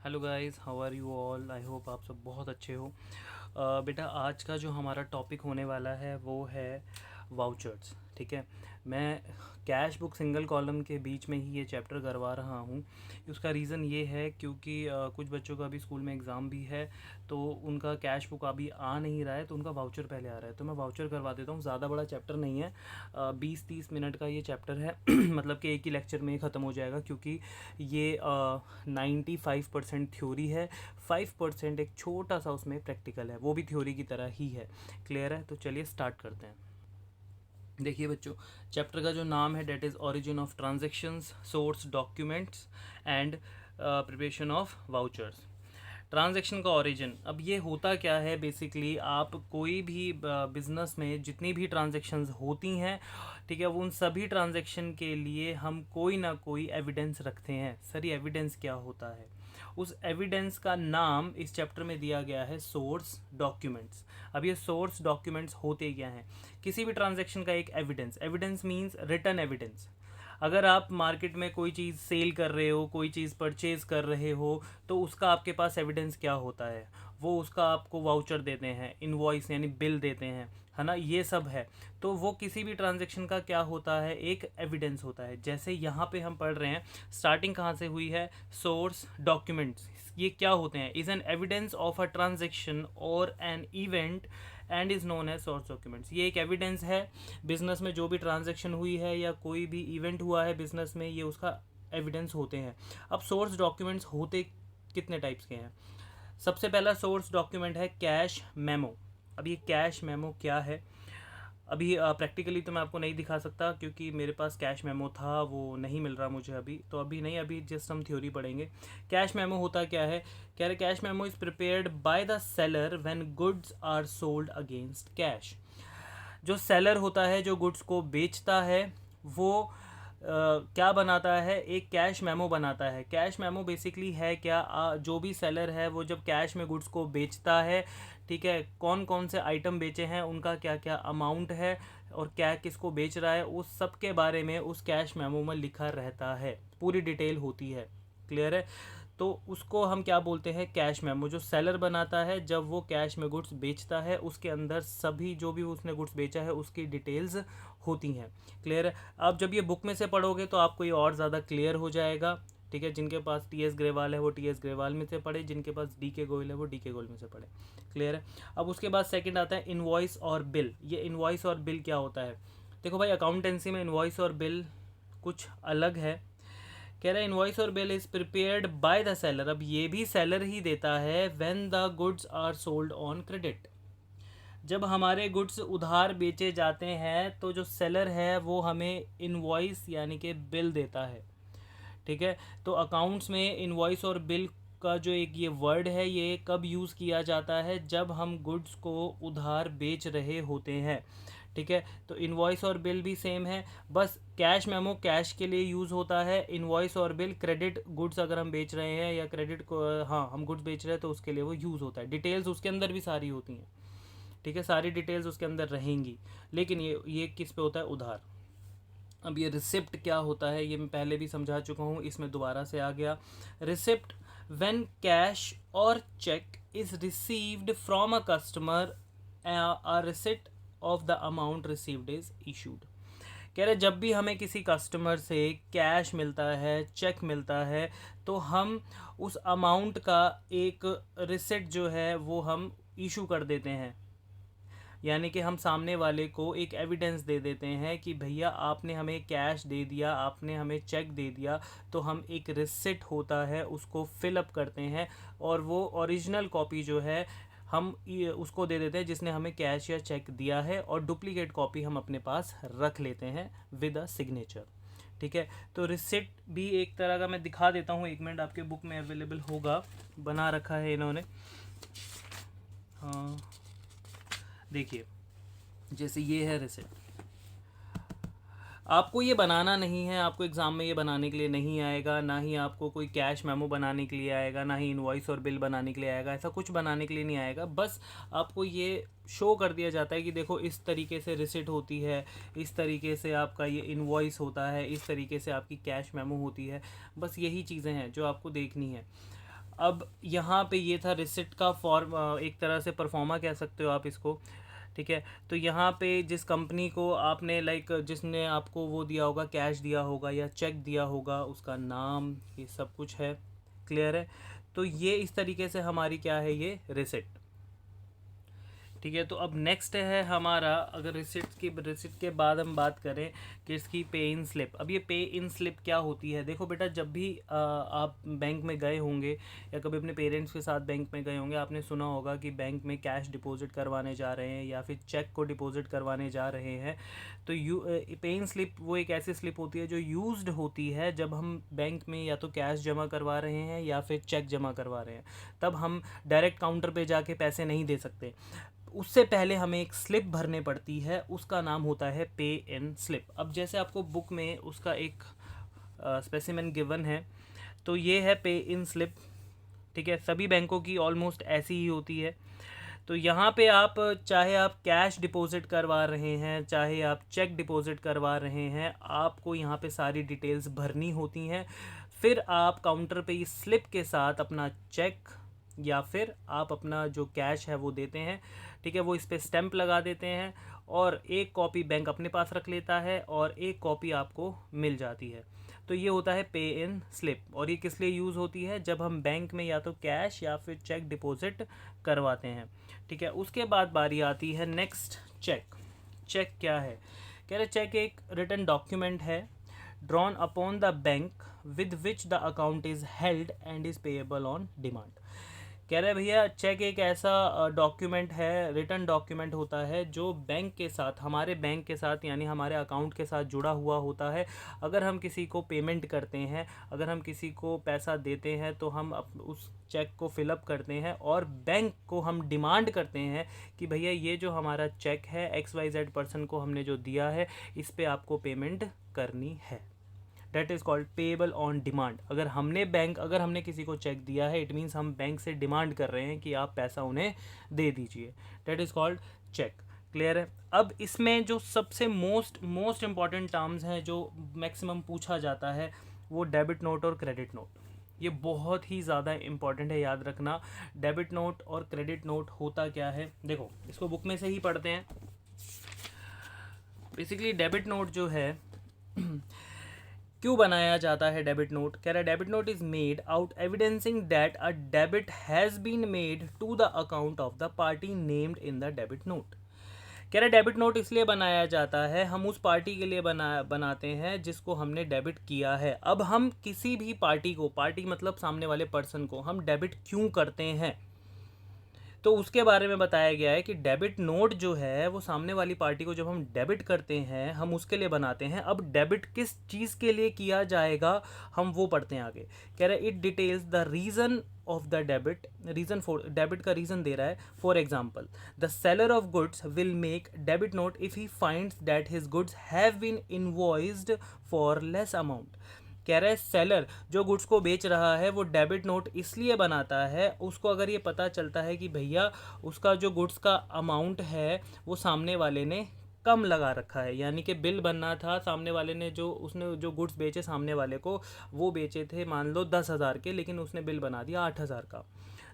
Hello guys, how are you all. I hope आप सब बहुत अच्छे हो। बेटा, आज का जो हमारा टॉपिक होने वाला है वो है वाउचर्स। ठीक है। मैं कैश बुक सिंगल कॉलम के बीच में ही ये चैप्टर करवा रहा हूँ। उसका रीज़न ये है क्योंकि कुछ बच्चों का अभी स्कूल में एग्ज़ाम भी है, तो उनका कैश बुक अभी आ नहीं रहा है, तो उनका वाउचर पहले आ रहा है, तो मैं वाउचर करवा देता हूँ। ज़्यादा बड़ा चैप्टर नहीं है, 20-30 मिनट का ये चैप्टर है। मतलब कि एक ही लेक्चर में ही ख़त्म हो जाएगा, क्योंकि ये 95% थ्योरी है, 5% एक छोटा सा उसमें प्रैक्टिकल है, वो भी थ्योरी की तरह ही है। क्लियर है? तो चलिए स्टार्ट करते हैं। देखिए बच्चों, चैप्टर का जो नाम है that is origin of transactions, source documents and preparation of vouchers. Transaction का ओरिजिन, अब ये होता क्या है बेसिकली, आप कोई भी बिज़नेस में जितनी भी ट्रांजैक्शंस होती हैं, ठीक है, वो उन सभी ट्रांजैक्शन के लिए हम कोई ना कोई एविडेंस रखते हैं। सर, ये एविडेंस क्या होता है? उस एविडेंस का नाम इस चैप्टर में दिया गया है सोर्स डॉक्यूमेंट्स। अब ये सोर्स डॉक्यूमेंट्स होते क्या हैं? किसी भी ट्रांजैक्शन का एक evidence, evidence means written evidence. अगर आप मार्केट में कोई चीज़ सेल कर रहे हो, कोई चीज़ परचेज़ कर रहे हो, तो उसका आपके पास एविडेंस क्या होता है? वो उसका आपको वाउचर देते हैं, इनवॉइस यानी बिल देते हैं, है ना, ये सब है। तो वो किसी भी ट्रांजैक्शन का क्या होता है? एक एविडेंस होता है। जैसे यहाँ पे हम पढ़ रहे हैं, स्टार्टिंग कहाँ से हुई है? Source documents. ये क्या होते हैं? Is an evidence of a transaction और an event and is known as source documents. ये एक एविडेंस है। बिजनेस में जो भी ट्रांजैक्शन हुई है या कोई भी इवेंट हुआ है बिजनेस में, ये उसका एविडेंस होते हैं। अब सोर्स डॉक्यूमेंट्स होते कितने टाइप्स के हैं? सबसे पहला सोर्स डॉक्यूमेंट है कैश मेमो। अब ये कैश मेमो क्या है? अभी प्रैक्टिकली तो मैं आपको नहीं दिखा सकता, क्योंकि मेरे पास कैश मेमो था, वो नहीं मिल रहा मुझे अभी, तो अभी नहीं, अभी जस्ट हम थ्योरी पढ़ेंगे। कैश मेमो होता क्या है? कह रहे cash memo is prepared by the seller when goods are sold against cash. जो सेलर होता है, जो गुड्स को बेचता है, वो क्या बनाता है? एक कैश मेमो बनाता है। कैश मेमो बेसिकली है क्या? जो भी सेलर है वो जब कैश में गुड्स को बेचता है, ठीक है, कौन कौन से आइटम बेचे हैं, उनका क्या क्या अमाउंट है, और क्या किसको बेच रहा है, उस सब के बारे में उस कैश मेमो में लिखा रहता है, पूरी डिटेल होती है। क्लियर है? तो उसको हम क्या बोलते हैं? Cash memo. जो सेलर बनाता है जब वो कैश में गुड्स बेचता है, उसके अंदर सभी जो भी उसने गुड्स बेचा है उसकी डिटेल्स होती हैं। क्लियर है? अब जब ये बुक में से पढ़ोगे तो आपको ये और ज़्यादा क्लियर हो जाएगा। ठीक है, जिनके पास टी एस ग्रेवाल है वो टी एस ग्रेवाल में से पढ़े, जिनके पास डी के गोयल है वो डी के गोयल में से पढ़े। क्लियर है? अब उसके बाद सेकंड आता है इनवॉइस और बिल। ये इनवॉइस और बिल क्या होता है? देखो भाई, अकाउंटेंसी में इनवॉइस और बिल कुछ अलग है। कह रहा है इनवॉइस और bill is prepared by the seller. अब ये भी सेलर ही देता है when the goods are sold on credit. जब हमारे गुड्स उधार बेचे जाते हैं तो जो सेलर है वो हमें इनवॉइस यानी कि बिल देता है। ठीक है। तो अकाउंट्स में इनवॉइस और बिल का जो एक ये वर्ड है, ये कब यूज़ किया जाता है? जब हम गुड्स को उधार बेच रहे होते हैं। ठीक है। तो इनवॉइस और बिल भी सेम है, बस कैश मेमो कैश के लिए यूज़ होता है, इनवॉइस और बिल क्रेडिट गुड्स अगर हम बेच रहे हैं या क्रेडिट को, हाँ, हम गुड्स बेच रहे हैं तो उसके लिए वो यूज़ होता है। डिटेल्स उसके अंदर भी सारी होती हैं। ठीक है, सारी डिटेल्स उसके अंदर रहेंगी। लेकिन ये किस पे होता है? उधार। अब ये रिसिप्ट क्या होता है, ये मैं पहले भी समझा चुका हूँ, इसमें दोबारा से आ गया। रिसिप्ट, व्हेन कैश और cheque is received from a customer, a receipt of the amount received is issued. कह रहे जब भी हमें किसी कस्टमर से कैश मिलता है, चेक मिलता है, तो हम उस अमाउंट का एक रिसिप्ट जो है वो हम इशू कर देते हैं। यानी कि हम सामने वाले को एक एविडेंस दे देते हैं कि भैया आपने हमें कैश दे दिया, आपने हमें चेक दे दिया, तो हम एक रिसिप्ट होता है उसको फिलअप करते हैं, और वो ओरिजिनल कॉपी जो है हम उसको दे देते हैं जिसने हमें कैश या चेक दिया है, और डुप्लीकेट कॉपी हम अपने पास रख लेते हैं विद अ सिग्नेचर। ठीक है। तो रिसिप्ट भी एक तरह का, मैं दिखा देता हूँ, एक मिनट, आपके बुक में अवेलेबल होगा, बना रखा है इन्होंने। हाँ, देखिए, जैसे ये है रिसिप्ट। आपको ये बनाना नहीं है, आपको एग्ज़ाम में ये बनाने के लिए नहीं आएगा, ना ही आपको कोई कैश मेमो बनाने के लिए आएगा, ना ही इनवॉइस और बिल बनाने के लिए आएगा, ऐसा कुछ बनाने के लिए नहीं आएगा। बस आपको ये शो कर दिया जाता है कि देखो इस तरीके से रिसिट होती है, इस तरीके से आपका ये इनवॉइस होता है, इस तरीके से आपकी कैश मेमो होती है। बस यही चीज़ें हैं जो आपको देखनी है। अब यहाँ पे ये था रिसिप्ट का फॉर्म, एक तरह से परफॉर्मा कह सकते हो आप इसको, ठीक है। तो यहाँ पे जिस कंपनी को आपने लाइक जिसने आपको वो दिया होगा, कैश दिया होगा या चेक दिया होगा, उसका नाम, ये सब कुछ है, क्लियर है। तो ये इस तरीके से हमारी क्या है, ये रिसिप्ट, ठीक है। तो अब नेक्स्ट है हमारा, अगर रिसिप्ट के बाद हम बात करें कि इसकी पे इन स्लिप। अब ये पे इन स्लिप क्या होती है, देखो बेटा, जब भी आप बैंक में गए होंगे या कभी अपने पेरेंट्स के साथ बैंक में गए होंगे, आपने सुना होगा कि बैंक में कैश डिपॉजिट करवाने जा रहे हैं या फिर चेक को डिपॉजिट करवाने जा रहे हैं। तो पे इन स्लिप वो एक ऐसी स्लिप होती है जो यूज्ड होती है जब हम बैंक में या तो कैश जमा करवा रहे हैं या फिर चेक जमा करवा रहे हैं। तब हम डायरेक्ट काउंटर पे जाके पैसे नहीं दे सकते, उससे पहले हमें एक स्लिप भरने पड़ती है, उसका नाम होता है पे इन स्लिप। अब जैसे आपको बुक में उसका एक स्पेसिमेन गिवन है, तो ये है पे इन स्लिप, ठीक है। सभी बैंकों की ऑलमोस्ट ऐसी ही होती है। तो यहाँ पे आप चाहे आप कैश डिपॉजिट करवा रहे हैं, चाहे आप चेक डिपॉजिट करवा रहे हैं, आपको यहाँ पे सारी डिटेल्स भरनी होती हैं। फिर आप काउंटर पे इस स्लिप के साथ अपना चेक या फिर आप अपना जो कैश है वो देते हैं, ठीक है। वो इस पर स्टैंप लगा देते हैं और एक कॉपी बैंक अपने पास रख लेता है और एक कॉपी आपको मिल जाती है। तो ये होता है पे इन स्लिप। और ये किस लिए यूज़ होती है, जब हम बैंक में या तो कैश या फिर चेक डिपॉजिट करवाते हैं, ठीक है। उसके बाद बारी आती है नेक्स्ट, चेक। चेक क्या है, कह रहे चेक एक रिटन डॉक्यूमेंट है drawn upon the bank with which the account is held and is payable on demand. कह रहे भैया चेक एक ऐसा डॉक्यूमेंट है, रिटन डॉक्यूमेंट होता है जो बैंक के साथ, हमारे बैंक के साथ यानी हमारे अकाउंट के साथ जुड़ा हुआ होता है। अगर हम किसी को पेमेंट करते हैं, अगर हम किसी को पैसा देते हैं, तो हम उस चेक को फिलअप करते हैं और बैंक को हम डिमांड करते हैं कि भैया ये जो हमारा चेक है XYZ पर्सन को हमने जो दिया है, इस पर आपको पेमेंट करनी है। That is called payable on demand. अगर हमने किसी को चेक दिया है, इट मीन्स हम बैंक से डिमांड कर रहे हैं कि आप पैसा उन्हें दे दीजिए। That is called cheque, clear है। अब इसमें जो सबसे मोस्ट इम्पॉर्टेंट टर्म्स हैं जो मैक्सिमम पूछा जाता है, वो डेबिट नोट और क्रेडिट नोट। ये बहुत ही ज़्यादा इंपॉर्टेंट है, याद रखना। डेबिट नोट और क्रेडिट नोट होता क्या है, देखो इसको बुक में से ही पढ़ते हैं। बेसिकली डेबिट नोट जो है क्यों बनाया जाता है डेबिट नोट, कह रहा है debit note is made out evidencing that a debit has been made to the account of the party named in the debit note. कह रहा है डेबिट नोट इसलिए बनाया जाता है, हम उस पार्टी के लिए बनाते हैं जिसको हमने डेबिट किया है। अब हम किसी भी पार्टी को, पार्टी मतलब सामने वाले पर्सन को, हम डेबिट क्यों करते हैं, तो उसके बारे में बताया गया है कि डेबिट नोट जो है वो सामने वाली पार्टी को जब हम डेबिट करते हैं, हम उसके लिए बनाते हैं। अब डेबिट किस चीज़ के लिए किया जाएगा, हम वो पढ़ते हैं आगे। कह रहे it details the reason of the debit, reason for debit का रीज़न दे रहा है। For example, the seller of goods will make debit note if he finds that his goods have been invoiced for less amount. कह रहा है seller जो goods को बेच रहा है वो डेबिट नोट इसलिए बनाता है, उसको अगर ये पता चलता है कि भैया उसका जो गुड्स का अमाउंट है वो सामने वाले ने कम लगा रखा है, यानी कि बिल बनना था सामने वाले ने, जो उसने जो गुड्स बेचे सामने वाले को, वो बेचे थे मान लो 10,000 के, लेकिन उसने बिल बना दिया 8,000 का।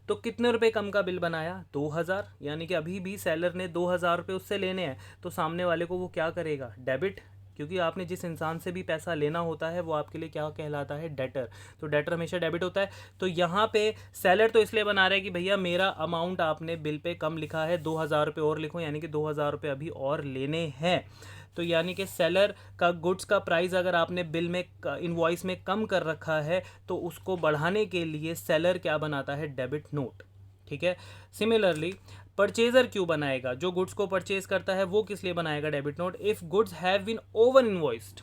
तो कितने रुपए कम का बिल बनाया, 2,000, यानी कि अभी भी सेलर ने 2,000 रुपये उससे लेने हैं, तो सामने वाले को वो क्या करेगा, डेबिट, क्योंकि आपने जिस इंसान से भी पैसा लेना होता है वो आपके लिए क्या कहलाता है, डेटर। तो डेटर हमेशा डेबिट होता है। तो यहाँ पे सेलर तो इसलिए बना रहा है कि भैया मेरा अमाउंट आपने बिल पे कम लिखा है, 2,000 रुपये और लिखो, यानी कि 2,000 रुपये अभी और लेने हैं। तो यानी कि सेलर का गुड्स का प्राइस अगर आपने बिल में, इनवॉइस में कम कर रखा है, तो उसको बढ़ाने के लिए सेलर क्या बनाता है, डेबिट नोट, ठीक है। सिमिलरली परचेजर क्यों बनाएगा, जो गुड्स को परचेज करता है वो किस लिए बनाएगा debit note, if goods have been over invoiced.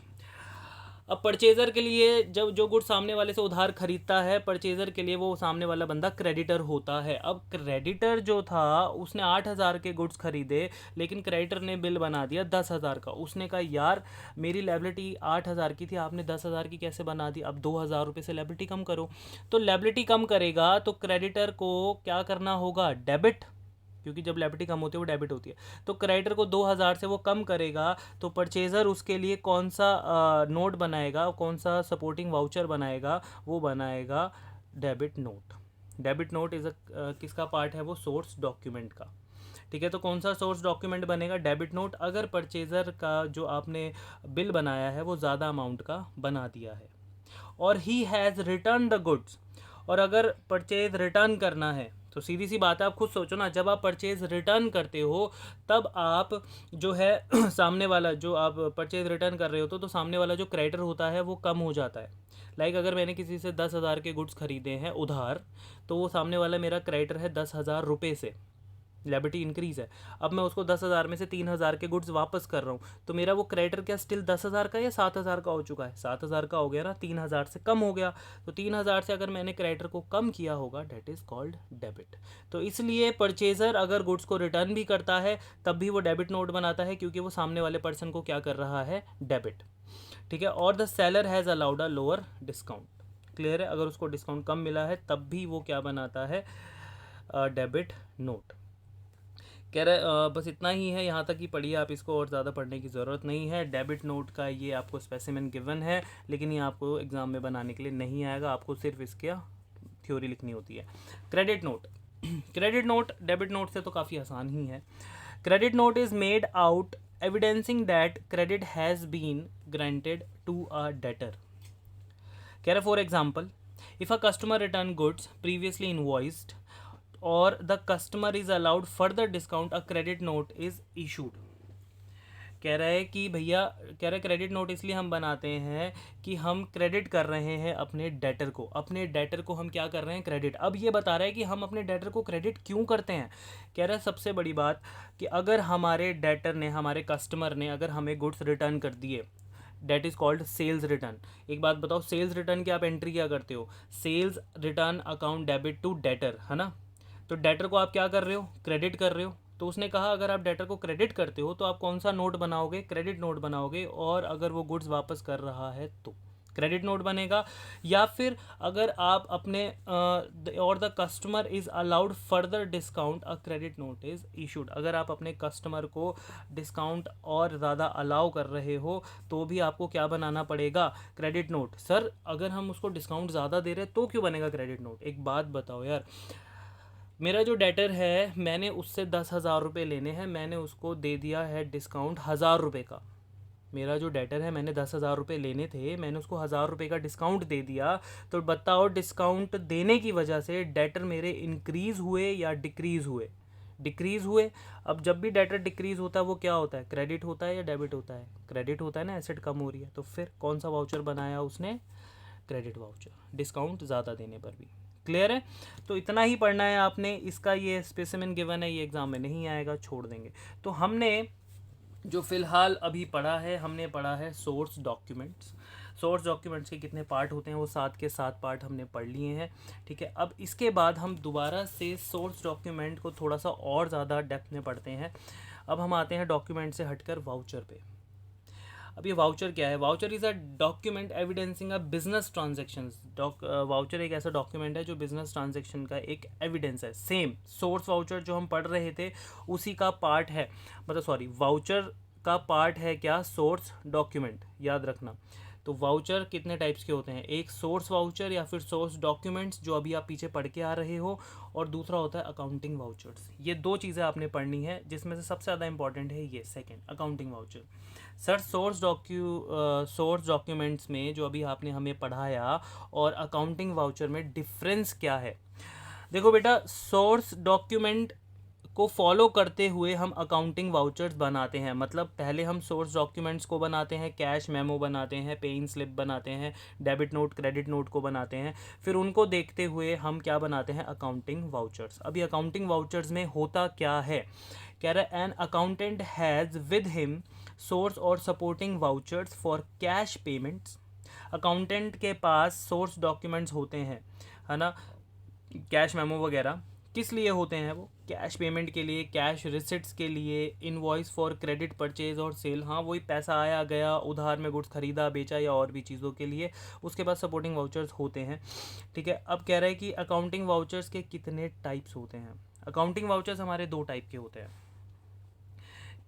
अब परचेजर के लिए, जब जो गुड्स सामने वाले से उधार खरीदता है, परचेजर के लिए वो सामने वाला बंदा क्रेडिटर होता है। अब क्रेडिटर जो था उसने 8,000 के गुड्स खरीदे, लेकिन क्रेडिटर ने बिल बना दिया 10,000 का। उसने कहा यार मेरी लायबिलिटी 8,000 की थी, आपने 10,000 की कैसे बना दी, अब 2,000 रुपये से लायबिलिटी कम करो। तो लायबिलिटी कम करेगा तो क्रेडिटर को क्या करना होगा, डेबिट, क्योंकि जब लायबिलिटी कम होती है वो डेबिट होती है। तो क्रेडिटर को 2,000 से वो कम करेगा, तो परचेज़र उसके लिए कौन सा नोट बनाएगा, कौन सा सपोर्टिंग वाउचर बनाएगा, वो बनाएगा debit note, debit note is किसका पार्ट है वो, सोर्स डॉक्यूमेंट का। ठीक है, तो कौन सा सोर्स डॉक्यूमेंट बनेगा, डेबिट नोट, अगर परचेज़र का जो आपने बिल बनाया है वो ज़्यादा अमाउंट का बना दिया है और he has return the goods, और अगर परचेज रिटर्न करना है तो सीधी सी बात है, आप खुद सोचो ना, जब आप परचेज रिटर्न करते हो तब आप जो है सामने वाला जो आप परचेज रिटर्न कर रहे हो तो सामने वाला जो क्रेडिटर होता है वो कम हो जाता है। लाइक अगर मैंने किसी से 10,000 के गुड्स खरीदे हैं उधार, तो वो सामने वाला मेरा क्रेडिटर है 10,000 रुपये से, लिएबिलिटी इंक्रीज़ है। अब मैं उसको 10,000 में से 3,000 के गुड्स वापस कर रहा हूँ, तो मेरा वो क्रेडिटर क्या स्टिल 10,000 का या 7,000 का हो चुका है, 7,000 का हो गया ना, 3,000 से कम हो गया। तो 3,000 से अगर मैंने क्रेडिटर को कम किया होगा, डेट इज़ कॉल्ड डेबिट। तो इसलिए परचेज़र अगर गुड्स को रिटर्न भी करता है तब भी वो डेबिट नोट बनाता है, क्योंकि वो सामने वाले पर्सन को क्या कर रहा है, डेबिट। ठीक है, और the seller has allowed a lower discount. Clear है, अगर उसको डिस्काउंट कम मिला है तब भी वो क्या बनाता है, डेबिट नोट। कह रहे बस इतना ही है, यहाँ तक ही पढ़िए आप इसको, और ज़्यादा पढ़ने की ज़रूरत नहीं है। डेबिट नोट का ये आपको स्पेसिमेन गिवन है, लेकिन ये आपको एग्ज़ाम में बनाने के लिए नहीं आएगा, आपको सिर्फ इसका थ्योरी लिखनी होती है। Credit note credit note debit note से तो काफ़ी आसान ही है। Credit note is made out evidencing that credit has been granted to a debtor. कह रहे for example, if a customer return goods previously invoiced और the customer is allowed further discount, a credit note is issued. कह रहा है कि भैया, कह रहे क्रेडिट नोट इसलिए हम बनाते हैं कि हम क्रेडिट कर रहे हैं अपने डेटर को, अपने डेटर को हम क्या कर रहे हैं, क्रेडिट। अब ये बता रहा है कि हम अपने डेटर को क्रेडिट क्यों करते हैं। कह रहा है सबसे बड़ी बात कि अगर हमारे डेटर ने, हमारे कस्टमर ने अगर हमें गुड्स रिटर्न कर दिए, that is called sales return. एक बात बताओ, सेल्स रिटर्न की आप एंट्री क्या करते हो, sales return account debit to debtor, है ना। तो डेटर को आप क्या कर रहे हो, क्रेडिट कर रहे हो। तो उसने कहा अगर आप डेटर को क्रेडिट करते हो तो आप कौन सा नोट बनाओगे, क्रेडिट नोट बनाओगे, और अगर वो गुड्स वापस कर रहा है तो क्रेडिट नोट बनेगा। या फिर अगर आप अपने और the customer is allowed further discount, a credit note is issued. अगर आप अपने कस्टमर को डिस्काउंट और ज़्यादा अलाउ कर रहे हो तो भी आपको क्या बनाना पड़ेगा, क्रेडिट नोट। सर अगर हम उसको डिस्काउंट ज़्यादा दे रहे हैं तो क्यों बनेगा क्रेडिट नोट। एक बात बताओ यार, मेरा जो डेटर है मैंने उससे 10,000 रुपये लेने हैं, मैंने उसको दे दिया है डिस्काउंट 1,000 रुपये का। मेरा जो डेटर है मैंने 10,000 रुपये लेने थे, मैंने उसको 1,000 रुपये का डिस्काउंट दे दिया। तो बताओ डिस्काउंट देने की वजह से डेटर मेरे इंक्रीज़ हुए या डिक्रीज़ हुए, डिक्रीज़ हुए। अब जब भी डेटर डिक्रीज़ होता है वो क्या होता है, क्रेडिट होता है या डेबिट होता है, क्रेडिट होता है ना, एसेट कम हो रही है। तो फिर कौन सा वाउचर बनाया उसने, क्रेडिट वाउचर, डिस्काउंट ज़्यादा देने पर भी। क्लियर है, तो इतना ही पढ़ना है आपने। इसका ये स्पेसिमेन गिवन है, ये एग्ज़ाम में नहीं आएगा, छोड़ देंगे। तो हमने जो फ़िलहाल अभी पढ़ा है, हमने पढ़ा है सोर्स डॉक्यूमेंट्स। सोर्स डॉक्यूमेंट्स के कितने पार्ट होते हैं, वो 7 के 7 पार्ट हमने पढ़ लिए हैं। ठीक है, अब इसके बाद हम दोबारा से सोर्स डॉक्यूमेंट को थोड़ा सा और ज़्यादा डेप्थ में पढ़ते हैं। अब हम आते हैं डॉक्यूमेंट से हटकर वाउचर पे। अब ये वाउचर क्या है, voucher is a document evidencing a business transaction. Voucher एक ऐसा डॉक्यूमेंट है जो बिजनेस ट्रांजेक्शन का एक एविडेंस है। सेम सोर्स वाउचर जो हम पढ़ रहे थे उसी का पार्ट है, मतलब सॉरी, वाउचर का पार्ट है क्या, सोर्स डॉक्यूमेंट, याद रखना। तो वाउचर कितने टाइप्स के होते हैं, एक सोर्स वाउचर या फिर सोर्स डॉक्यूमेंट्स जो अभी आप पीछे पढ़ के आ रहे हो, और दूसरा होता है अकाउंटिंग वाउचर्स। ये दो चीज़ें आपने पढ़नी है, जिसमें से सबसे ज़्यादा इंपॉर्टेंट है ये second, accounting voucher. Sir source documents में जो अभी आपने हमें पढ़ाया और अकाउंटिंग वाउचर में डिफरेंस क्या है। देखो बेटा, सोर्स डॉक्यूमेंट को फॉलो करते हुए हम अकाउंटिंग वाउचर्स बनाते हैं। मतलब पहले हम सोर्स डॉक्यूमेंट्स को बनाते हैं, कैश मेमो बनाते हैं, पे इन स्लिप बनाते हैं, डेबिट नोट क्रेडिट नोट को बनाते हैं, फिर उनको देखते हुए हम क्या बनाते हैं, अकाउंटिंग वाउचर्स। अभी अकाउंटिंग वाउचर्स में होता क्या है, कह रहा है an accountant has with him source और supporting vouchers for cash payments. Accountant के पास सोर्स डॉक्यूमेंट्स होते हैं, है ना, कैश मेमो वगैरह। किस लिए होते हैं वो, कैश पेमेंट के लिए, कैश रिसिट्स के लिए, इनवॉइस फॉर क्रेडिट परचेज और सेल, हाँ वही पैसा आया गया, उधार में गुड्स खरीदा बेचा या और भी चीज़ों के लिए, उसके बाद सपोर्टिंग वाउचर्स होते हैं। ठीक है, अब कह रहा है कि अकाउंटिंग वाउचर्स के कितने टाइप्स होते हैं। अकाउंटिंग वाउचर्स हमारे दो टाइप के होते हैं,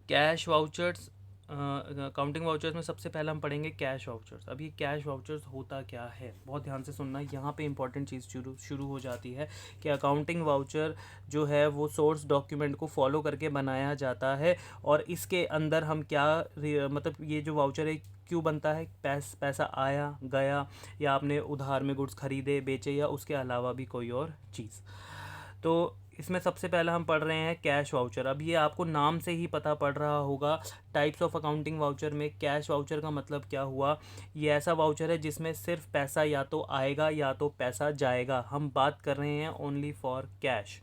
कैश वाउचर्स अकाउंटिंग वाउचर्स में सबसे पहले हम पढ़ेंगे कैश वाउचर्स। अब ये कैश वाउचर्स होता क्या है, बहुत ध्यान से सुनना, यहाँ पे इंपॉर्टेंट चीज़ शुरू हो जाती है कि अकाउंटिंग वाउचर जो है वो सोर्स डॉक्यूमेंट को फॉलो करके बनाया जाता है, और इसके अंदर हम क्या मतलब ये जो वाउचर है क्यों बनता है, पैसा आया गया, या आपने उधार में गुड्स खरीदे बेचे, या उसके अलावा भी कोई और चीज़। तो इसमें सबसे पहला हम पढ़ रहे हैं कैश वाउचर। अब ये आपको नाम से ही पता पड़ रहा होगा, टाइप्स ऑफ अकाउंटिंग वाउचर में कैश वाउचर का मतलब क्या हुआ, ये ऐसा वाउचर है जिसमें सिर्फ पैसा या तो आएगा या तो पैसा जाएगा। हम बात कर रहे हैं ओनली फॉर कैश।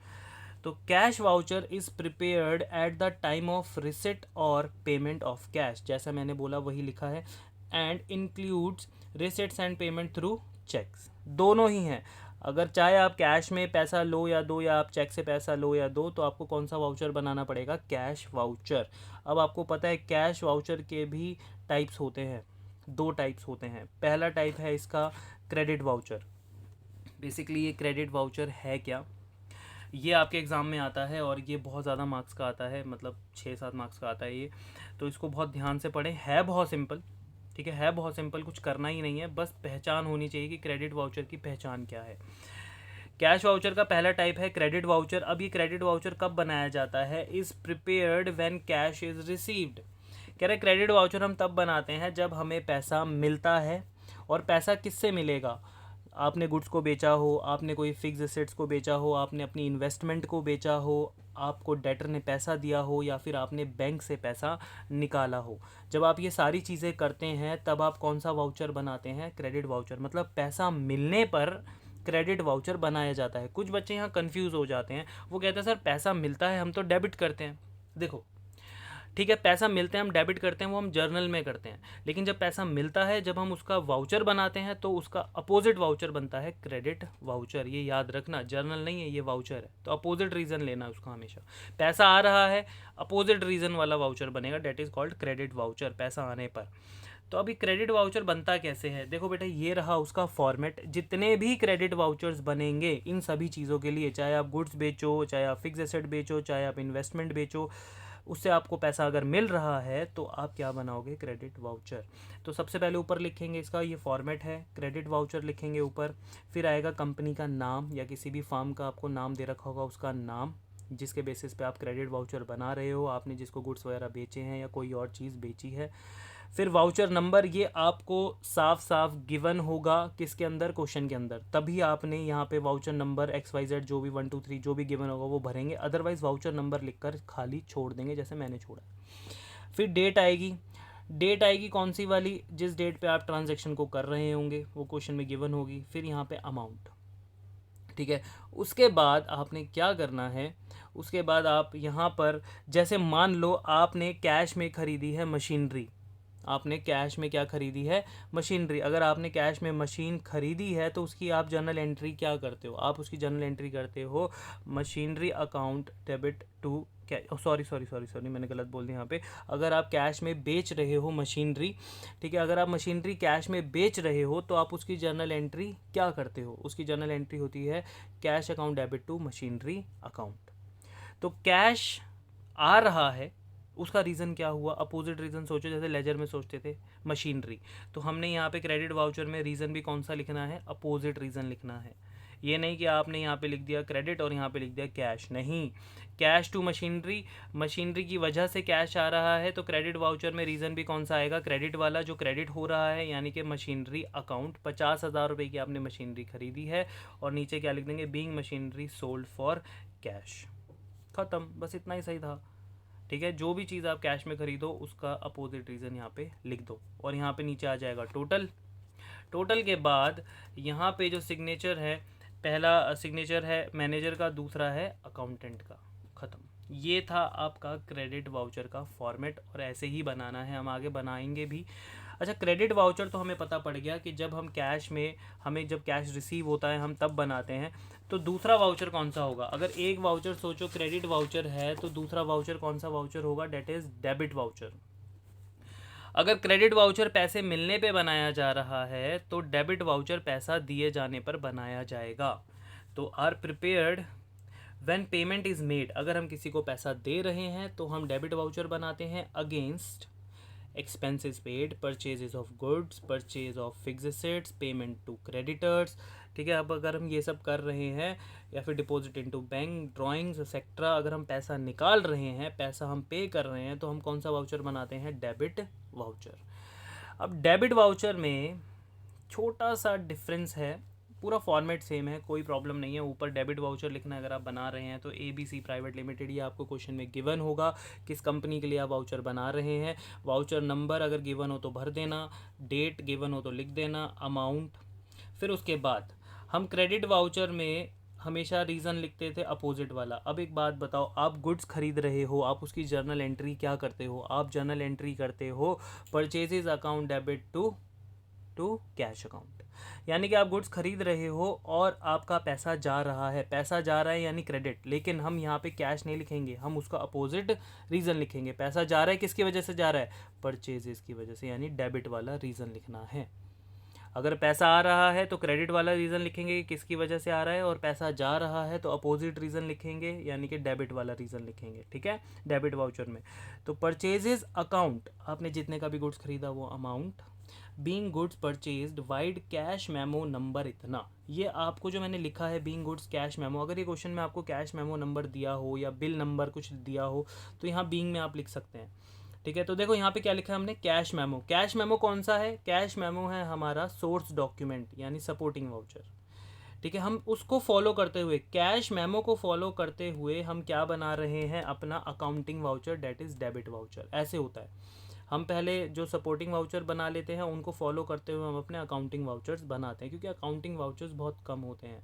तो cash voucher is prepared at the time of receipt और पेमेंट ऑफ कैश, जैसा मैंने बोला वही लिखा है, and includes receipts and payment through cheques. दोनों ही हैं, अगर चाहे आप कैश में पैसा लो या दो, या आप चेक से पैसा लो या दो, तो आपको कौन सा वाउचर बनाना पड़ेगा, कैश वाउचर। अब आपको पता है कैश वाउचर के भी टाइप्स होते हैं, 2 टाइप्स होते हैं। पहला टाइप है इसका क्रेडिट वाउचर। बेसिकली ये क्रेडिट वाउचर है क्या, ये आपके एग्ज़ाम में आता है और ये बहुत ज़्यादा मार्क्स का आता है, मतलब 6-7 मार्क्स का आता है ये, तो इसको बहुत ध्यान से पढ़ें। है बहुत सिंपल, ठीक है बहुत सिंपल, कुछ करना ही नहीं है, बस पहचान होनी चाहिए कि क्रेडिट वाउचर की पहचान क्या है। कैश वाउचर का पहला टाइप है क्रेडिट वाउचर। अब ये क्रेडिट वाउचर कब बनाया जाता है, is prepared when cash is received. कह रहे क्रेडिट वाउचर हम तब बनाते हैं जब हमें पैसा मिलता है, और पैसा किससे मिलेगा, आपने गुड्स को बेचा हो, आपने कोई फिक्स एसेट्स को बेचा हो, आपने अपनी इन्वेस्टमेंट को बेचा हो, आपको डेटर ने पैसा दिया हो, या फिर आपने बैंक से पैसा निकाला हो। जब आप ये सारी चीज़ें करते हैं तब आप कौन सा वाउचर बनाते हैं, क्रेडिट वाउचर। मतलब पैसा मिलने पर क्रेडिट वाउचर बनाया जाता है। कुछ बच्चे यहाँ कंफ्यूज हो जाते हैं, वो कहते हैं सर पैसा मिलता है हम तो डेबिट करते हैं। देखो ठीक है, पैसा मिलते हैं हम डेबिट करते हैं, वो हम जर्नल में करते हैं, लेकिन जब पैसा मिलता है, जब हम उसका वाउचर बनाते हैं, तो उसका अपोजिट वाउचर बनता है क्रेडिट वाउचर। ये याद रखना, जर्नल नहीं है ये वाउचर है, तो अपोजिट रीज़न लेना उसका हमेशा। पैसा आ रहा है, अपोजिट रीज़न वाला वाउचर बनेगा, date is called credit voucher, पैसा आने पर। तो अभी क्रेडिट वाउचर बनता कैसे है, देखो बेटा ये रहा उसका फॉर्मेट। जितने भी क्रेडिट वाउचर्स बनेंगे इन सभी चीज़ों के लिए, चाहे आप गुड्स बेचो, चाहे आप फिक्स एसेट बेचो, चाहे आप इन्वेस्टमेंट बेचो, उससे आपको पैसा अगर मिल रहा है तो आप क्या बनाओगे, क्रेडिट वाउचर। तो सबसे पहले ऊपर लिखेंगे, इसका ये फॉर्मेट है, क्रेडिट वाउचर लिखेंगे ऊपर। फिर आएगा कंपनी का नाम, या किसी भी फर्म का आपको नाम दे रखा होगा उसका नाम, जिसके बेसिस पे आप क्रेडिट वाउचर बना रहे हो, आपने जिसको गुड्स वगैरह बेचे हैं या कोई और चीज़ बेची है। फिर वाउचर नंबर, ये आपको साफ साफ गिवन होगा किसके अंदर, क्वेश्चन के अंदर, तभी आपने यहाँ पे वाउचर नंबर XYZ जो भी 1 2 3 जो भी गिवन होगा वो भरेंगे, अदरवाइज वाउचर नंबर लिखकर खाली छोड़ देंगे जैसे मैंने छोड़ा। फिर डेट आएगी, डेट आएगी कौन सी वाली, जिस डेट पे आप ट्रांजैक्शन को कर रहे होंगे वो क्वेश्चन में गिवन होगी। फिर यहाँ पे अमाउंट, ठीक है। उसके बाद आपने क्या करना है, उसके बाद आप यहाँ पर जैसे मान लो आपने कैश में ख़रीदी है मशीनरी, आपने कैश में क्या खरीदी है, मशीनरी। अगर आपने कैश में मशीन खरीदी है तो उसकी आप जर्नल एंट्री क्या करते हो, आप उसकी जर्नल एंट्री करते हो machinery account debit to sorry मैंने गलत बोल दिया यहाँ पे। अगर आप कैश में बेच रहे हो मशीनरी, ठीक है, अगर आप मशीनरी कैश में बेच रहे हो तो आप उसकी जर्नल एंट्री क्या करते हो, उसकी जर्नल एंट्री होती है cash account debit to machinery account. तो कैश आ रहा है, उसका रीज़न क्या हुआ, अपोजिट रीज़न सोचो, जैसे लेजर में सोचते थे मशीनरी, तो हमने यहाँ पे क्रेडिट वाउचर में रीज़न भी कौन सा लिखना है, अपोजिट रीज़न लिखना है। ये नहीं कि आपने यहाँ पे लिख दिया क्रेडिट और यहाँ पे लिख दिया कैश, नहीं, कैश टू मशीनरी, मशीनरी की वजह से कैश आ रहा है, तो क्रेडिट वाउचर में रीज़न भी कौन सा आएगा, क्रेडिट वाला, जो क्रेडिट हो रहा है, यानी कि मशीनरी अकाउंट। 50,000 रुपये की आपने मशीनरी खरीदी है, और नीचे क्या लिख देंगे, being machinery sold for cash, ख़त्म, बस इतना ही सही था। ठीक है, जो भी चीज़ आप कैश में खरीदो उसका अपोजिट रीज़न यहाँ पे लिख दो, और यहाँ पे नीचे आ जाएगा टोटल। टोटल के बाद यहाँ पे जो सिग्नेचर है, पहला सिग्नेचर है मैनेजर का, दूसरा है अकाउंटेंट का, ख़त्म। ये था आपका क्रेडिट वाउचर का फॉर्मेट, और ऐसे ही बनाना है, हम आगे बनाएंगे भी। अच्छा, क्रेडिट वाउचर तो हमें पता पड़ गया कि जब हम कैश में, हमें जब कैश रिसीव होता है हम तब बनाते हैं। तो दूसरा वाउचर कौन सा होगा, अगर एक वाउचर सोचो क्रेडिट वाउचर है, तो दूसरा वाउचर कौन सा वाउचर होगा, डेट इज़ डेबिट वाउचर। अगर क्रेडिट वाउचर पैसे मिलने पे बनाया जा रहा है तो डेबिट वाउचर पैसा दिए जाने पर बनाया जाएगा। तो are prepared when payment is made, अगर हम किसी को पैसा दे रहे हैं तो हम डेबिट वाउचर बनाते हैं, against expenses paid, purchases of goods, purchase of fixed assets, payment to creditors, ठीक है। अब अगर हम ये सब कर रहे हैं या फिर deposit into bank, drawings etcetera, अगर हम पैसा निकाल रहे हैं, पैसा हम पे कर रहे हैं, तो हम कौन सा वाउचर बनाते हैं? Debit voucher. अब डेबिट वाउचर में छोटा सा डिफरेंस है, पूरा फॉर्मेट सेम है, कोई प्रॉब्लम नहीं है। ऊपर डेबिट वाउचर लिखना है अगर आप बना रहे हैं तो ABC प्राइवेट लिमिटेड, ये आपको क्वेश्चन में गिवन होगा किस कंपनी के लिए आप वाउचर बना रहे हैं। वाउचर नंबर अगर गिवन हो तो भर देना, डेट गिवन हो तो लिख देना, अमाउंट। फिर उसके बाद हम क्रेडिट वाउचर में हमेशा रीज़न लिखते थे अपोजिट वाला। अब एक बात बताओ, आप गुड्स खरीद रहे हो, आप उसकी जर्नल एंट्री क्या करते हो? आप जर्नल एंट्री करते हो purchases account debit to cash account, यानी कि आप गुड्स खरीद रहे हो और आपका पैसा जा रहा है, पैसा जा रहा है यानी क्रेडिट, लेकिन हम यहाँ पे कैश नहीं लिखेंगे, हम उसका अपोजिट रीज़न लिखेंगे। पैसा जा रहा है, किसकी वजह से जा रहा है? परचेजेस की वजह से, यानी डेबिट वाला रीज़न लिखना है। अगर पैसा आ रहा है तो क्रेडिट वाला रीज़न लिखेंगे कि किसकी वजह से आ रहा है, और पैसा जा रहा है तो अपोजिट रीज़न लिखेंगे, यानी कि डेबिट वाला रीज़न लिखेंगे, ठीक है, डेबिट वाउचर में। तो परचेजेस अकाउंट, आपने जितने का भी गुड्स खरीदा वो amount, being goods purchased wide cash memo number इतना, ये आपको जो मैंने लिखा है बीइंग गुड्स कैश मेमो, अगर ये क्वेश्चन में आपको कैश मेमो नंबर दिया हो या बिल नंबर कुछ दिया हो तो यहाँ बीइंग में आप लिख सकते हैं, ठीक है। तो देखो यहाँ पे क्या लिखा है हमने, कैश मेमो। कैश मेमो कौन सा है? कैश मेमो है हमारा सोर्स डॉक्यूमेंट यानी सपोर्टिंग वाउचर, ठीक है। हम उसको फॉलो करते हुए, कैश मेमो को फॉलो करते हुए हम क्या बना रहे हैं? अपना accounting voucher, that is debit voucher. ऐसे होता है, हम पहले जो सपोर्टिंग वाउचर बना लेते हैं उनको फॉलो करते हुए हम अपने अकाउंटिंग वाउचर्स बनाते हैं, क्योंकि अकाउंटिंग वाउचर्स बहुत कम होते हैं।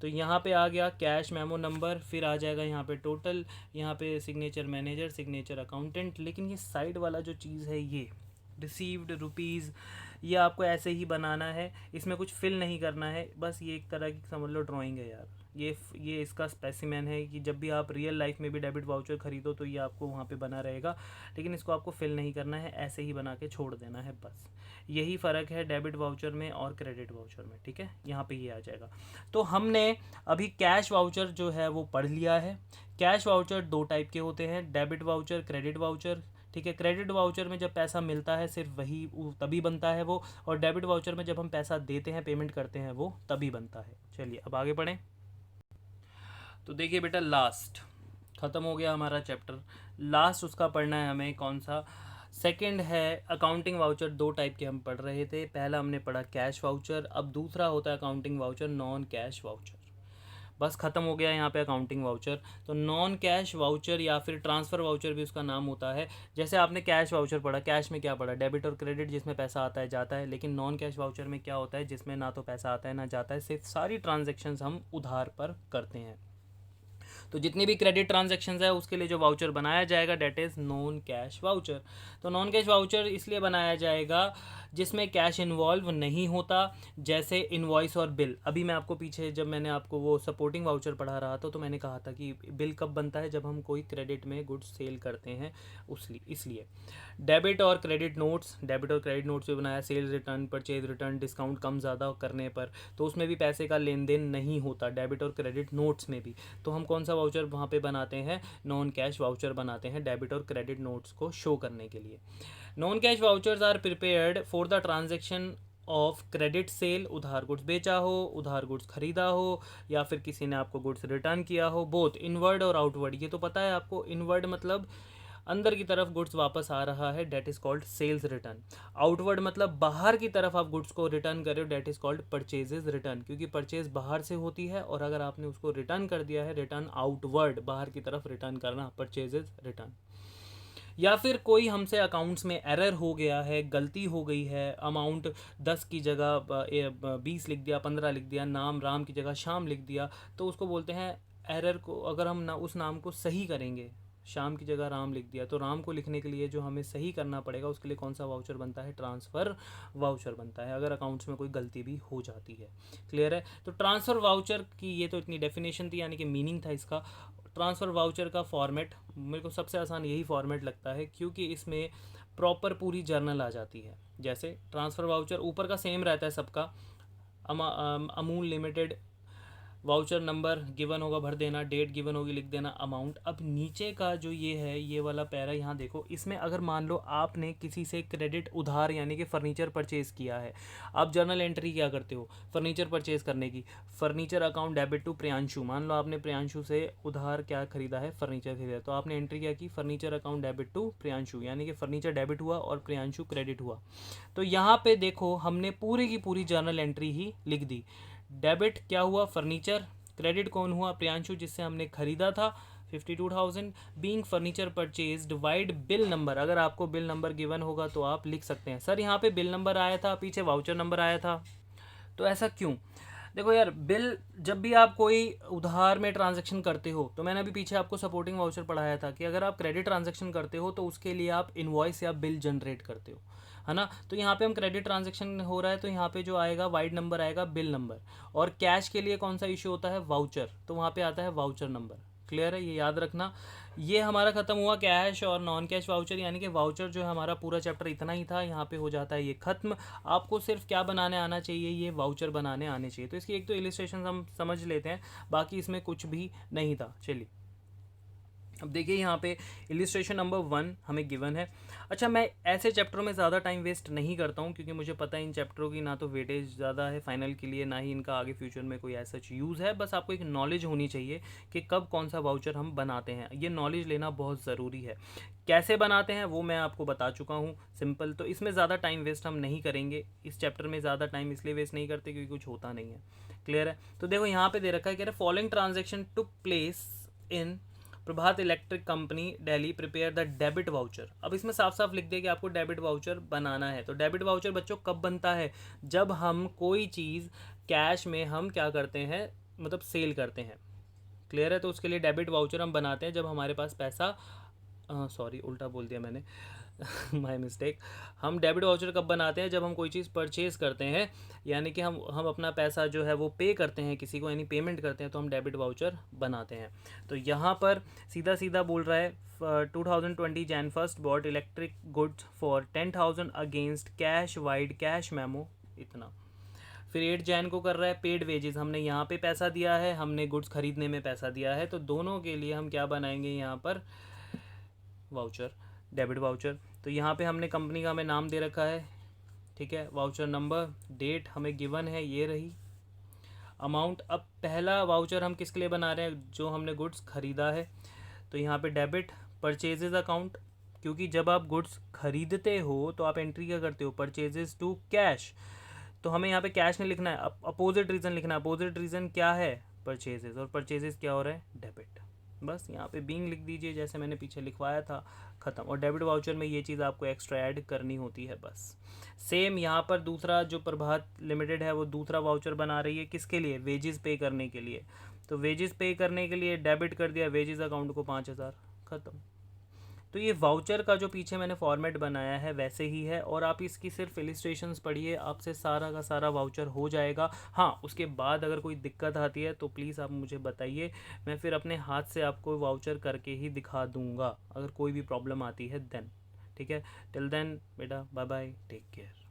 तो यहाँ पे आ गया कैश मेमो नंबर, फिर आ जाएगा यहाँ पे टोटल, यहाँ पे सिग्नेचर मैनेजर, सिग्नेचर अकाउंटेंट। लेकिन ये साइड वाला जो चीज़ है, ये रिसीव्ड रुपीज़, ये आपको ऐसे ही बनाना है, इसमें कुछ फिल नहीं करना है, बस ये एक तरह की समझ लो ड्राइंग है यार। ये इसका स्पेसिमेन है कि जब भी आप रियल लाइफ में भी डेबिट वाउचर खरीदो तो ये आपको वहाँ पे बना रहेगा, लेकिन इसको आपको फिल नहीं करना है, ऐसे ही बना के छोड़ देना है, बस यही फ़र्क है डेबिट वाउचर में और क्रेडिट वाउचर में, ठीक है। यहाँ पे ये आ जाएगा। तो हमने अभी कैश वाउचर जो है वो पढ़ लिया है। कैश वाउचर दो टाइप के होते हैं, डेबिट वाउचर, क्रेडिट वाउचर, ठीक है। क्रेडिट वाउचर में जब पैसा मिलता है सिर्फ वही तभी बनता है वो, और डेबिट वाउचर में जब हम पैसा देते हैं, पेमेंट करते हैं, वो तभी बनता है। चलिए अब आगे बढ़ें। तो देखिए बेटा, लास्ट ख़त्म हो गया हमारा चैप्टर, लास्ट उसका पढ़ना है हमें कौन सा? सेकंड है अकाउंटिंग वाउचर। दो टाइप के हम पढ़ रहे थे, पहला हमने पढ़ा कैश वाउचर, अब दूसरा होता है accounting voucher, non cash voucher. बस ख़त्म हो गया यहाँ पे अकाउंटिंग वाउचर। तो नॉन कैश वाउचर या फिर ट्रांसफ़र वाउचर भी उसका नाम होता है। जैसे आपने कैश वाउचर पढ़ा, कैश में क्या पढ़ा? डेबिट और क्रेडिट, जिसमें पैसा आता है जाता है। लेकिन नॉन कैश वाउचर में क्या होता है? जिसमें ना तो पैसा आता है ना जाता है, सिर्फ सारी ट्रांजेक्शन्स हम उधार पर करते हैं। तो जितनी भी क्रेडिट ट्रांजैक्शंस है उसके लिए जो वाउचर बनाया जाएगा, that is non cash voucher. तो नॉन कैश वाउचर इसलिए बनाया जाएगा जिसमें कैश इन्वॉल्व नहीं होता, जैसे इनवॉइस और बिल। अभी मैं आपको पीछे जब मैंने आपको वो सपोर्टिंग वाउचर पढ़ा रहा था तो मैंने कहा था कि बिल कब बनता है? जब हम कोई क्रेडिट में गुड्स सेल करते हैं, इसलिए डेबिट और क्रेडिट नोट्स, डेबिट और क्रेडिट नोट्स भी बनाया, sales return, purchase return, discount कम ज़्यादा करने पर, तो उसमें भी पैसे का लेन देन नहीं होता, डेबिट और क्रेडिट नोट्स में भी। तो हम कौन सा वाउचर वहाँ पे बनाते हैं? नॉन कैश वाउचर बनाते हैं, डेबिट और क्रेडिट नोट्स को शो करने के लिए। Non cash vouchers are prepared for the transaction of credit sale, उधार गुड्स बेचा हो, उधार गुड्स खरीदा हो, या फिर किसी ने आपको गुड्स रिटर्न किया हो, बोथ इनवर्ड और आउटवर्ड। ये तो पता है आपको, इनवर्ड मतलब अंदर की तरफ गुड्स वापस आ रहा है, that is called sales return. Outward मतलब बाहर की तरफ आप गुड्स को रिटर्न कर रहे हो, date is called purchases return, क्योंकि परचेज बाहर से होती है और अगर आपने उसको रिटर्न कर दिया है, रिटर्न आउटवर्ड, बाहर की तरफ रिटर्न करना, परचेजेज रिटर्न। या फिर कोई हमसे अकाउंट्स में एरर हो गया है, गलती हो गई है, अमाउंट 10 की जगह 20 लिख दिया, 15 लिख दिया, नाम राम की जगह श्याम लिख दिया, तो उसको बोलते हैं एरर को। अगर हम उस नाम को सही करेंगे, शाम की जगह राम लिख दिया, तो राम को लिखने के लिए जो हमें सही करना पड़ेगा उसके लिए कौन सा वाउचर बनता है? ट्रांसफ़र वाउचर बनता है, अगर अकाउंट्स में कोई गलती भी हो जाती है। क्लियर है? तो ट्रांसफ़र वाउचर की ये तो इतनी डेफिनेशन थी, यानी कि मीनिंग था इसका। ट्रांसफ़र वाउचर का फॉर्मेट मेरे को सबसे आसान यही फॉर्मेट लगता है, क्योंकि इसमें प्रॉपर पूरी जर्नल आ जाती है। जैसे ट्रांसफ़र वाउचर ऊपर का सेम रहता है सबका, Amul limited voucher number given होगा भर देना, डेट गिवन होगी लिख देना, अमाउंट। अब नीचे का जो ये है ये वाला पैरा यहाँ देखो, इसमें अगर मान लो आपने किसी से क्रेडिट उधार यानी कि फर्नीचर परचेज़ किया है, आप जर्नल एंट्री क्या करते हो फर्नीचर परचेज़ करने की, furniture account debit to Priyanshu. मान लो आपने प्रियांशु से उधार क्या खरीदा है, फर्नीचर खरीदा, तो आपने एंट्री क्या की, furniture account debit to Priyanshu, यानी कि फर्नीचर डेबिट हुआ और प्रियांशु क्रेडिट हुआ। तो यहाँ पे देखो हमने पूरी की पूरी जर्नल एंट्री ही लिख दी। डेबिट क्या हुआ, फर्नीचर, क्रेडिट कौन हुआ, प्रियांशु जिससे हमने खरीदा था 52,000, being furniture purchase, divide bill number. अगर आपको बिल नंबर गिवन होगा तो आप लिख सकते हैं सर यहाँ पे बिल नंबर आया था, पीछे वाउचर नंबर आया था, तो ऐसा क्यों। देखो यार, बिल जब भी आप कोई उधार में ट्रांजैक्शन करते हो, तो मैंने अभी पीछे आपको सपोर्टिंग वाउचर पढ़ाया था कि अगर आप क्रेडिट ट्रांजैक्शन करते हो तो उसके लिए आप इनवॉइस या बिल जनरेट करते हो, है ना। तो यहाँ पे हम क्रेडिट ट्रांजैक्शन हो रहा है तो यहाँ पे जो आएगा वाइड नंबर आएगा बिल नंबर, और कैश के लिए कौन सा इशू होता है, वाउचर, तो वहाँ पे आता है वाउचर नंबर। क्लियर है, ये याद रखना। ये हमारा खत्म हुआ कैश और नॉन कैश वाउचर, यानी कि वाउचर जो है हमारा पूरा चैप्टर इतना ही था, यहाँ पे हो जाता है ये खत्म। आपको सिर्फ क्या बनाने आना चाहिए, ये वाउचर बनाने आने चाहिए। तो इसकी एक तो इलिस्ट्रेशन हम समझ लेते हैं, बाकी इसमें कुछ भी नहीं था। चलिए अब देखिए यहाँ पे इलिस्ट्रेशन नंबर 1 हमें गिवन है। अच्छा, मैं ऐसे चैप्टरों में ज़्यादा टाइम वेस्ट नहीं करता हूँ क्योंकि मुझे पता है इन चैप्टरों की ना तो वेटेज ज़्यादा है फाइनल के लिए, ना ही इनका आगे फ्यूचर में कोई ऐसा यूज़ है। बस आपको एक नॉलेज होनी चाहिए कि कब कौन सा वाउचर हम बनाते हैं, ये नॉलेज लेना बहुत ज़रूरी है। कैसे बनाते हैं वो मैं आपको बता चुका हूँ, सिंपल। तो इसमें ज़्यादा टाइम वेस्ट हम नहीं करेंगे, इस चैप्टर में ज़्यादा टाइम इसलिए वेस्ट नहीं करते क्योंकि कुछ होता नहीं है। क्लियर है। तो देखो यहाँ पे दे रखा है, कह रहे following transaction took place in Prabhat electric company Delhi, prepare the debit voucher. अब इसमें साफ साफ लिख दिया कि आपको डेबिट वाउचर बनाना है। तो डेबिट वाउचर बच्चों कब बनता है, जब हम कोई चीज़ कैश में हम क्या करते हैं, मतलब सेल करते हैं। क्लियर है। तो उसके लिए डेबिट वाउचर हम बनाते हैं जब हमारे पास पैसा, सॉरी उल्टा बोल दिया मैंने माय मिस्टेक। हम डेबिट वाउचर कब बनाते हैं, जब हम कोई चीज़ परचेज़ करते हैं, यानी कि हम अपना पैसा जो है वो पे करते हैं किसी को, यानी पेमेंट करते हैं, तो हम डेबिट वाउचर बनाते हैं। तो यहाँ पर सीधा सीधा बोल रहा है 2020 Jan 1 bought electric goods for 10,000 against cash vide cash memo, इतना। फिर 8 जैन को कर रहा है पेड वेजेस, हमने यहाँ पे पैसा दिया है, हमने गुड्स खरीदने में पैसा दिया है, तो दोनों के लिए हम क्या बनाएंगे यहाँ पर, वाउचर, डेबिट वाउचर। तो यहाँ पे हमने कंपनी का हमें नाम दे रखा है, ठीक है, वाउचर नंबर, डेट हमें गिवन है, ये रही, अमाउंट। अब पहला वाउचर हम किसके लिए बना रहे हैं, जो हमने गुड्स खरीदा है, तो यहाँ पे डेबिट परचेजेस अकाउंट, क्योंकि जब आप गुड्स खरीदते हो तो आप एंट्री क्या करते हो, परचेजेस टू कैश, तो हमें यहाँ पे कैश नहीं लिखना है, अपोजिट रीज़न लिखना है। अपोजिट रीज़न क्या है, परचेजेस, और परचेजेस क्या हो रहा है, डेबिट। बस यहाँ पे बीइंग लिख दीजिए जैसे मैंने पीछे लिखवाया था, ख़त्म। और डेबिट वाउचर में ये चीज़ आपको एक्स्ट्रा ऐड करनी होती है बस। सेम यहाँ पर दूसरा जो प्रभात लिमिटेड है वो दूसरा वाउचर बना रही है, किसके लिए, वेजेस पे करने के लिए। तो वेजेस पे करने के लिए डेबिट कर दिया वेजेस अकाउंट को 5,000, ख़त्म। तो ये वाउचर का जो पीछे मैंने फॉर्मेट बनाया है वैसे ही है, और आप इसकी सिर्फ इलिस्ट्रेशंस पढ़िए, आपसे सारा का सारा वाउचर हो जाएगा। हाँ, उसके बाद अगर कोई दिक्कत आती है तो प्लीज़ आप मुझे बताइए, मैं फिर अपने हाथ से आपको वाउचर करके ही दिखा दूँगा अगर कोई भी प्रॉब्लम आती है देन। ठीक है, टिल देन बेटा बाय बाय, टेक केयर।